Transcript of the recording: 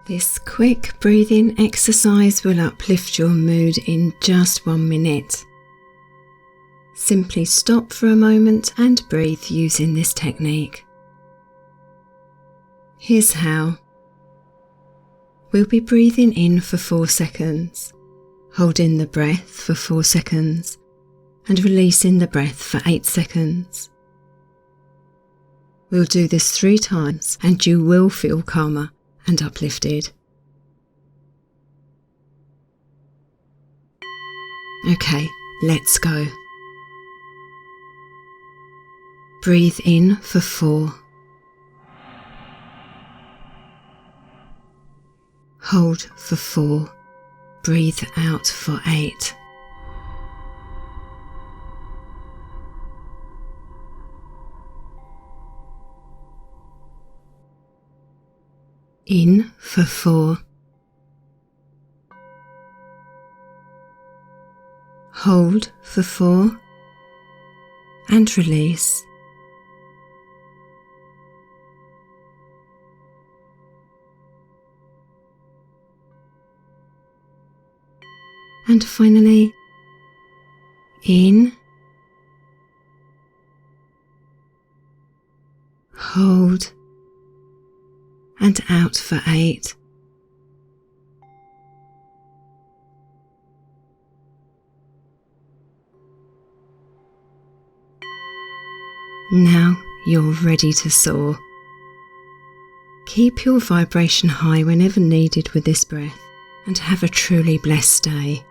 This quick breathing exercise will uplift your mood in just 1 minute. Simply stop for a moment and breathe using this technique. Here's how. We'll be breathing in for 4 seconds, holding the breath for 4 seconds, and releasing the breath for 8 seconds. We'll do this 3 times and you will feel calmer and uplifted. Okay, let's go. Breathe in for 4. Hold for 4. Breathe out for 8. In for 4. Hold for 4 and release. And finally, in, hold, and out for 8. Now you're ready to soar. Keep your vibration high whenever needed with this breath, and have a truly blessed day.